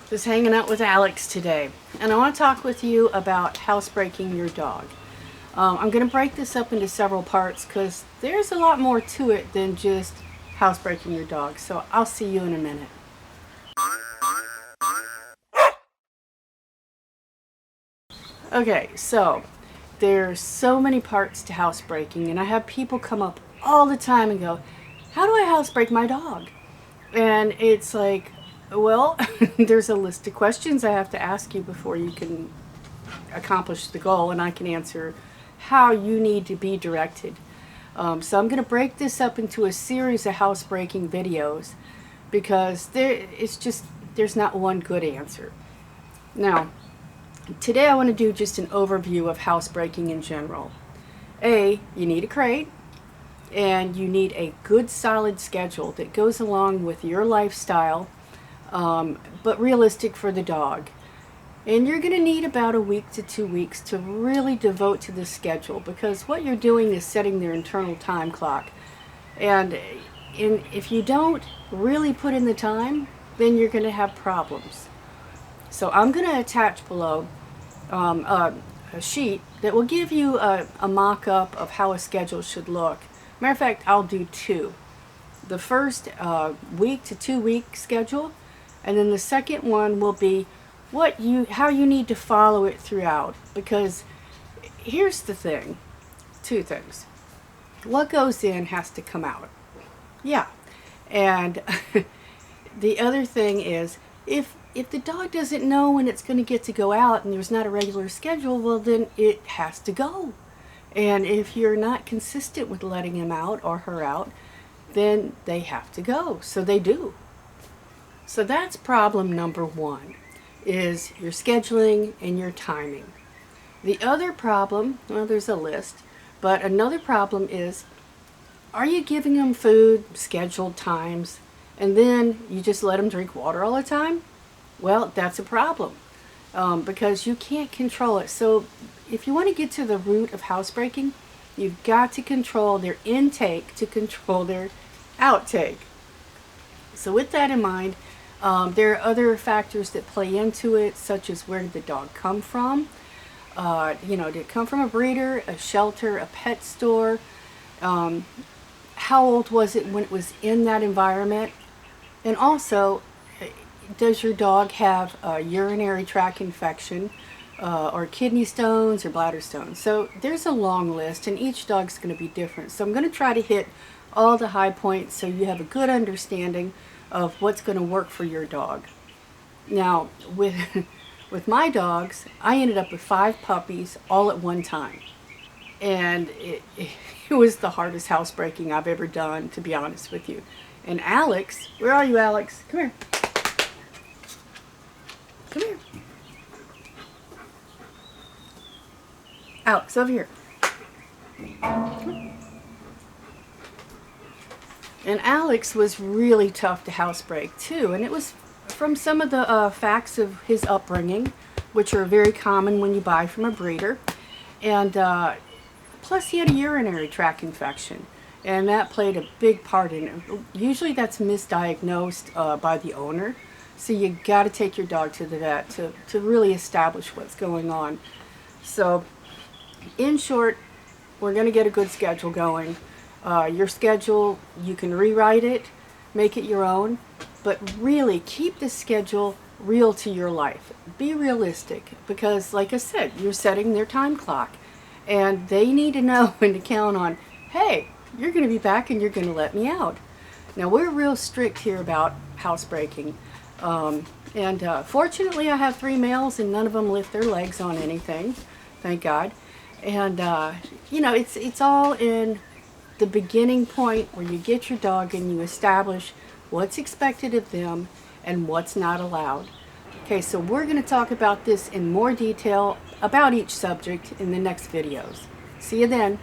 Just hanging out with Alex today, and I want to talk with you about housebreaking your dog. I'm going to break this up into several parts because there's a lot more to it than just housebreaking your dog. So I'll see you in a minute. Okay, so there's so many parts to housebreaking, and I have people come up all the time and go, "How do I housebreak my dog?" And it's like, well, there's a list of questions I have to ask you before you can accomplish the goal, and I can answer how you need to be directed. So I'm going to break this up into a series of housebreaking videos because there's not one good answer. Now, today I want to do just an overview of housebreaking in general. You need a crate, and you need a good solid schedule that goes along with your lifestyle, but realistic for the dog. And you're going to need about a week to 2 weeks to really devote to this schedule, because what you're doing is setting their internal time clock. And if you don't really put in the time, then you're going to have problems. So I'm going to attach below a sheet that will give you a mock-up of how a schedule should look. Matter of fact, I'll do two. The first week to 2 week schedule, and then the second one will be how you need to follow it throughout. Because here's the thing, two things. What goes in has to come out. Yeah. And the other thing is, if the dog doesn't know when it's going to get to go out and there's not a regular schedule, well, then it has to go. And if you're not consistent with letting him out or her out, then they have to go. So they do. So that's problem number one, is your scheduling and your timing. The other problem, well, there's a list, but another problem is, are you giving them food, scheduled times, and then you just let them drink water all the time? Well, that's a problem, because you can't control it. So if you want to get to the root of housebreaking, you've got to control their intake to control their outtake. So with that in mind, there are other factors that play into it, such as where did the dog come from? Did it come from a breeder, a shelter, a pet store? How old was it when it was in that environment? And also, does your dog have a urinary tract infection, or kidney stones or bladder stones? So there's a long list, and each dog's going to be different. So I'm going to try to hit all the high points so you have a good understanding of what's going to work for your dog. Now, with my dogs, I ended up with 5 puppies all at one time. And it was the hardest housebreaking I've ever done, to be honest with you. And Alex, where are you, Alex? Come here. Come here. Alex, over here. And Alex was really tough to housebreak too, and it was from some of the facts of his upbringing, which are very common when you buy from a breeder. And plus he had a urinary tract infection, and that played a big part in it. Usually that's misdiagnosed by the owner. So you got to take your dog to the vet to really establish what's going on. So in short, we're going to get a good schedule going. Your schedule, you can rewrite it, make it your own, but really keep the schedule real to your life. Be realistic, because like I said, you're setting their time clock, and they need to know and to count on, hey, you're going to be back and you're going to let me out. Now, we're real strict here about housebreaking. Fortunately, I have 3 males, and none of them lift their legs on anything, thank God. And it's all in the beginning point where you get your dog and you establish what's expected of them and what's not allowed. Okay, so we're going to talk about this in more detail about each subject in the next videos. See you then.